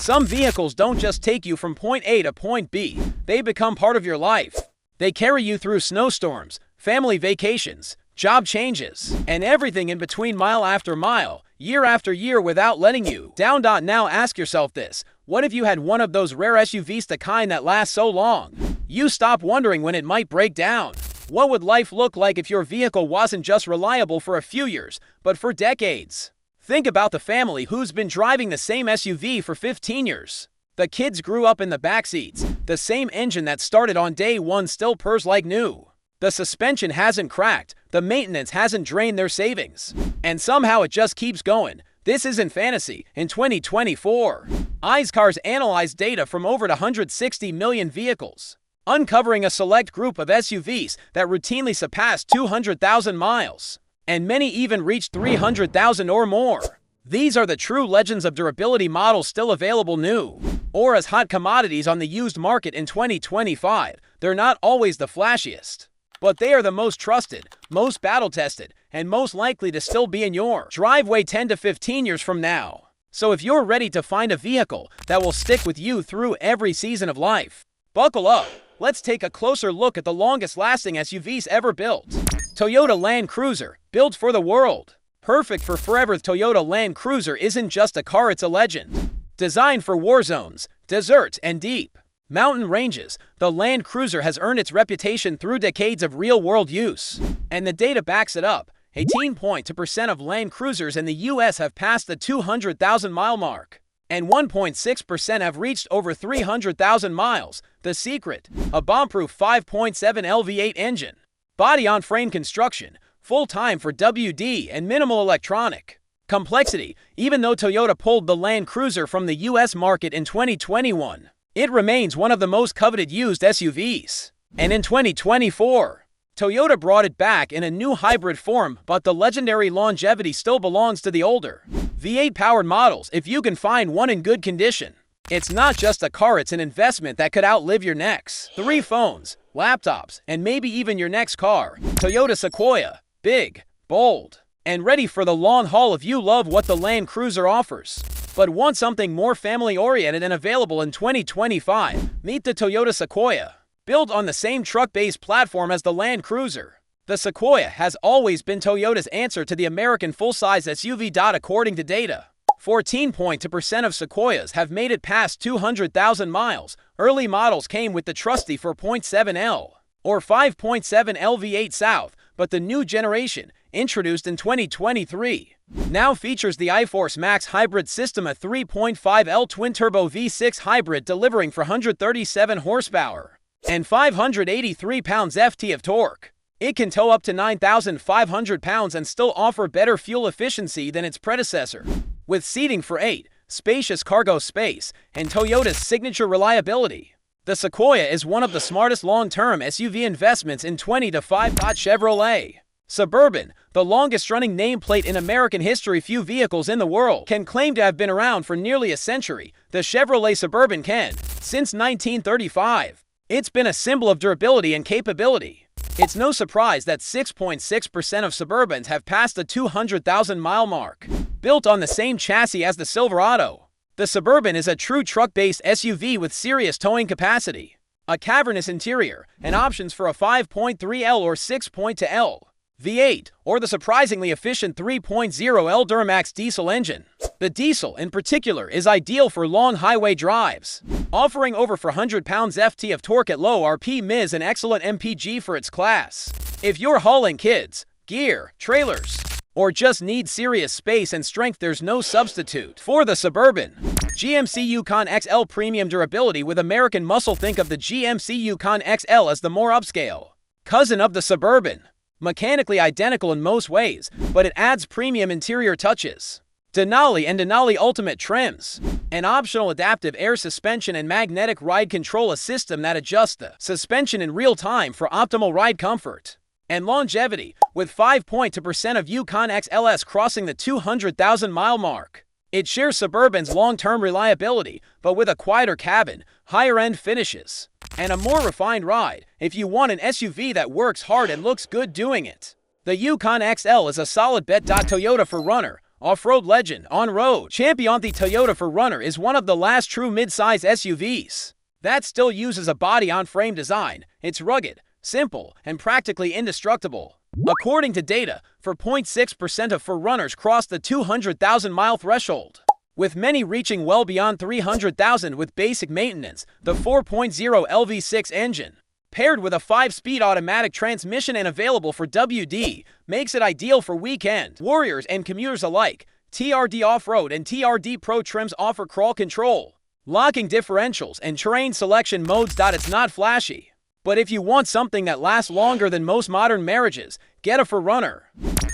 Some vehicles don't just take you from point A to point B, they become part of your life. They carry you through snowstorms, family vacations, job changes, and everything in between, mile after mile, year after year, without letting you down. Now ask yourself this: what if you had one of those rare SUVs, the kind that lasts so long you stop wondering when it might break down? What would life look like if your vehicle wasn't just reliable for a few years, but for decades? Think about the family who's been driving the same SUV for 15 years. The kids grew up in the back seats. The same engine that started on day one still purrs like new. The suspension hasn't cracked. The maintenance hasn't drained their savings. And somehow it just keeps going. This isn't fantasy. In 2024, iSeeCars analyzed data from over 160 million vehicles, uncovering a select group of SUVs that routinely surpassed 200,000 miles, and many even reached 300,000 or more. These are the true legends of durability, models still available new or as hot commodities on the used market in 2025. They're not always the flashiest, but they are the most trusted, most battle-tested, and most likely to still be in your driveway 10 to 15 years from now. So if you're ready to find a vehicle that will stick with you through every season of life, buckle up. Let's take a closer look at the longest-lasting SUVs ever built. Toyota Land Cruiser, built for the world. Perfect for forever, Toyota Land Cruiser isn't just a car, it's a legend. Designed for war zones, deserts, and deep mountain ranges, the Land Cruiser has earned its reputation through decades of real-world use. And the data backs it up. 18.2% of Land Cruisers in the U.S. have passed the 200,000-mile mark, and 1.6% have reached over 300,000 miles. The secret: a bomb-proof 5.7L V8 engine, body-on-frame construction, full time for WD, and minimal electronic complexity. Even though Toyota pulled the Land Cruiser from the U.S. market in 2021, it remains one of the most coveted used SUVs. And in 2024, Toyota brought it back in a new hybrid form, but the legendary longevity still belongs to the older V8-powered models, if you can find one in good condition. It's not just a car, it's an investment that could outlive your next 3 phones, laptops, and maybe even your next car. Toyota Sequoia. Big, bold, and ready for the long haul. If you love what the Land Cruiser offers, but want something more family-oriented and available in 2025, meet the Toyota Sequoia. Built on the same truck-based platform as the Land Cruiser, the Sequoia has always been Toyota's answer to the American full-size SUV. According to data, 14.2% of Sequoias have made it past 200,000 miles. Early models came with the trusty 4.7L or 5.7L V8 South, but the new generation, introduced in 2023, now features the iForce Max hybrid system, a 3.5L twin-turbo V6 hybrid delivering 437 horsepower and 583 pounds-ft of torque. It can tow up to 9,500 pounds and still offer better fuel efficiency than its predecessor. With seating for 8, spacious cargo space, and Toyota's signature reliability, the Sequoia is one of the smartest long-term SUV investments in 2025. Chevrolet Suburban, the longest-running nameplate in American history. Few vehicles in the world can claim to have been around for nearly a century. The Chevrolet Suburban can. Since 1935, it's been a symbol of durability and capability. It's no surprise that 6.6% of Suburbans have passed the 200,000-mile mark. Built on the same chassis as the Silverado, the Suburban is a true truck-based SUV with serious towing capacity, a cavernous interior, and options for a 5.3L or 6.2L V8, or the surprisingly efficient 3.0L Duramax diesel engine. The diesel, in particular, is ideal for long highway drives, offering over 400 pounds-ft of torque at low RPMs, an excellent MPG for its class. If you're hauling kids, gear, trailers, or just need serious space and strength, there's no substitute for the Suburban. GMC Yukon XL premium durability with American muscle. Think of the GMC Yukon XL as the more upscale cousin of the Suburban. Mechanically identical in most ways, but it adds premium interior touches. Denali and Denali Ultimate trims, an optional adaptive air suspension and magnetic ride control, a system that adjusts the suspension in real time for optimal ride comfort and longevity, with 5.2% of Yukon XLS crossing the 200,000-mile mark. It shares Suburban's long-term reliability, but with a quieter cabin, higher-end finishes, and a more refined ride. If you want an SUV that works hard and looks good doing it, the Yukon XL is a solid bet. Toyota 4Runner, off-road legend, on-road champion. The Toyota 4Runner is one of the last true mid-size SUVs that still uses a body-on-frame design. It's rugged, simple, and practically indestructible. According to data, 4.6% of 4Runners crossed the 200,000-mile threshold, with many reaching well beyond 300,000 with basic maintenance. The 4.0 LV6 engine, paired with a 5-speed automatic transmission and available for WD, makes it ideal for weekend warriors and commuters alike. TRD Off-Road and TRD Pro trims offer crawl control, locking differentials, and terrain selection modes. It's not flashy, but if you want something that lasts longer than most modern marriages, get a 4Runner.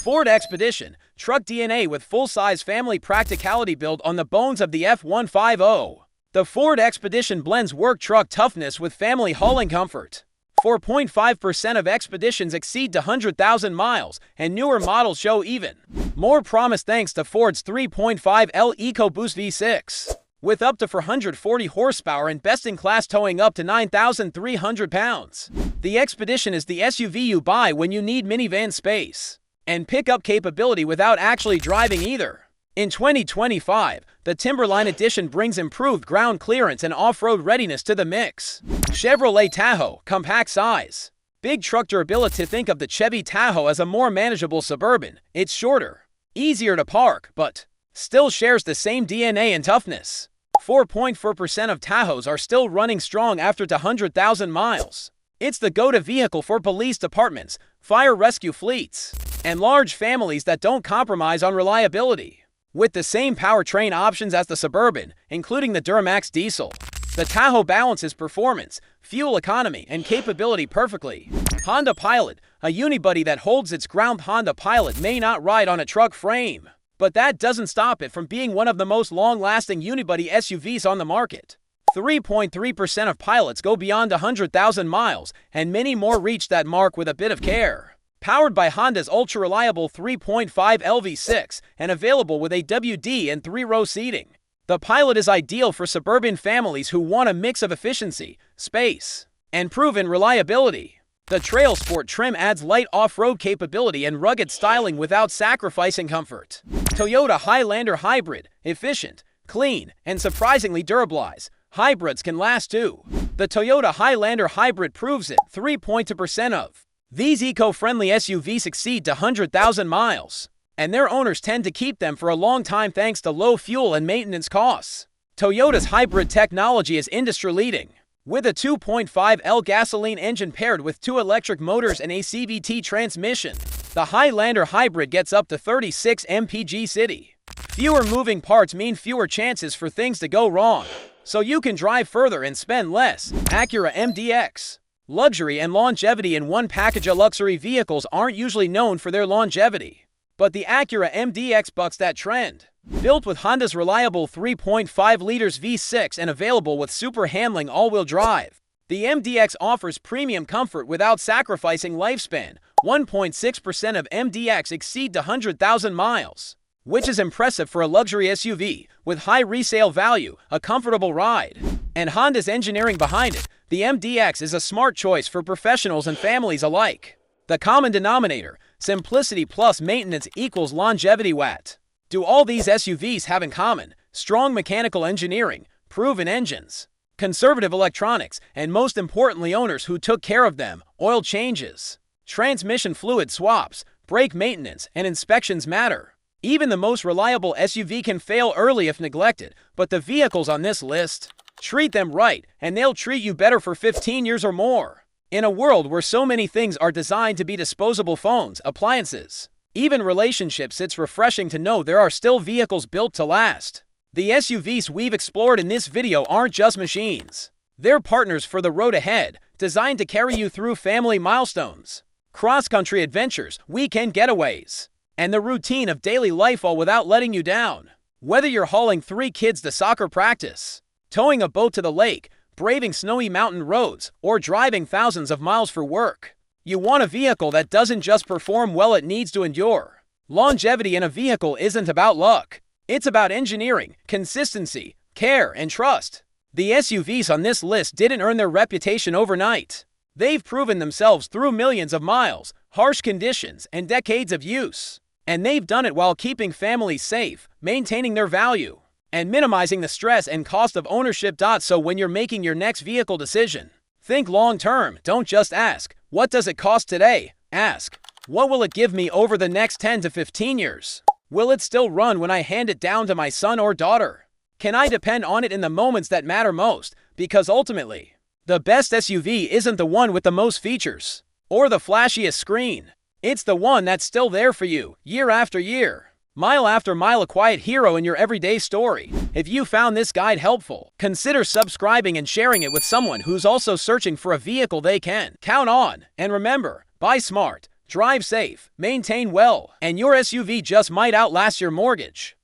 Ford Expedition, truck DNA with full-size family practicality built on the bones of the F-150. The Ford Expedition blends work truck toughness with family hauling comfort. 4.5% of Expeditions exceed 100,000 miles, and newer models show even more promise thanks to Ford's 3.5L EcoBoost V6. With up to 440 horsepower and best-in-class towing up to 9,300 pounds. The Expedition is the SUV you buy when you need minivan space and pickup capability without actually driving either. In 2025, the Timberline Edition brings improved ground clearance and off-road readiness to the mix. Chevrolet Tahoe, compact size, big truck durability. Think of the Chevy Tahoe as a more manageable Suburban. It's shorter, easier to park, but still shares the same DNA and toughness. 4.4% of Tahoes are still running strong after 100,000 miles. It's the go-to vehicle for police departments, fire rescue fleets, and large families that don't compromise on reliability. With the same powertrain options as the Suburban, including the Duramax diesel, the Tahoe balances performance, fuel economy, and capability perfectly. Honda Pilot, a unibody that holds its ground. Honda Pilot may not ride on a truck frame, but that doesn't stop it from being one of the most long-lasting unibody SUVs on the market. 3.3% of Pilots go beyond 100,000 miles, and many more reach that mark with a bit of care. Powered by Honda's ultra-reliable 3.5 LV6 and available with a WD and 3-row seating, the Pilot is ideal for suburban families who want a mix of efficiency, space, and proven reliability. The Trail Sport trim adds light off-road capability and rugged styling without sacrificing comfort. Toyota Highlander Hybrid, efficient, clean, and surprisingly durable. Hybrids can last too. The Toyota Highlander Hybrid proves it. 3.2% of these eco-friendly SUVs exceed 100,000 miles, and their owners tend to keep them for a long time thanks to low fuel and maintenance costs. Toyota's hybrid technology is industry-leading, with a 2.5L gasoline engine paired with 2 electric motors and a CVT transmission. The Highlander Hybrid gets up to 36 mpg city. Fewer moving parts mean fewer chances for things to go wrong, so you can drive further and spend less. Acura MDX. Luxury and longevity in one package. Luxury vehicles aren't usually known for their longevity, but the Acura MDX bucks that trend. Built with Honda's reliable 3.5 liters V6 and available with super handling all-wheel drive, the MDX offers premium comfort without sacrificing lifespan. 1.6% of MDX exceed 100,000 miles, which is impressive for a luxury SUV with high resale value, a comfortable ride, and Honda's engineering behind it. The MDX is a smart choice for professionals and families alike. The common denominator, simplicity plus maintenance equals longevity. What do all these SUVs have in common? Strong mechanical engineering, proven engines, conservative electronics, and most importantly, owners who took care of them. Oil changes, transmission fluid swaps, brake maintenance, and inspections matter. Even the most reliable SUV can fail early if neglected, but the vehicles on this list, treat them right, and they'll treat you better for 15 years or more. In a world where so many things are designed to be disposable, phones, appliances, even relationships, it's refreshing to know there are still vehicles built to last. The SUVs we've explored in this video aren't just machines. They're partners for the road ahead, designed to carry you through family milestones, cross-country adventures, weekend getaways, and the routine of daily life, all without letting you down. Whether you're hauling 3 kids to soccer practice, towing a boat to the lake, braving snowy mountain roads, or driving thousands of miles for work, you want a vehicle that doesn't just perform well, it needs to endure. Longevity in a vehicle isn't about luck. It's about engineering, consistency, care, and trust. The SUVs on this list didn't earn their reputation overnight. They've proven themselves through millions of miles, harsh conditions, and decades of use. And they've done it while keeping families safe, maintaining their value, and minimizing the stress and cost of ownership. So when you're making your next vehicle decision, think long-term. Don't just ask, what does it cost today? Ask, what will it give me over the next 10 to 15 years? Will it still run when I hand it down to my son or daughter? Can I depend on it in the moments that matter most? Because ultimately, the best SUV isn't the one with the most features or the flashiest screen. It's the one that's still there for you, year after year, mile after mile, a quiet hero in your everyday story. If you found this guide helpful, consider subscribing and sharing it with someone who's also searching for a vehicle they can count on. And remember, buy smart, drive safe, maintain well, and your SUV just might outlast your mortgage.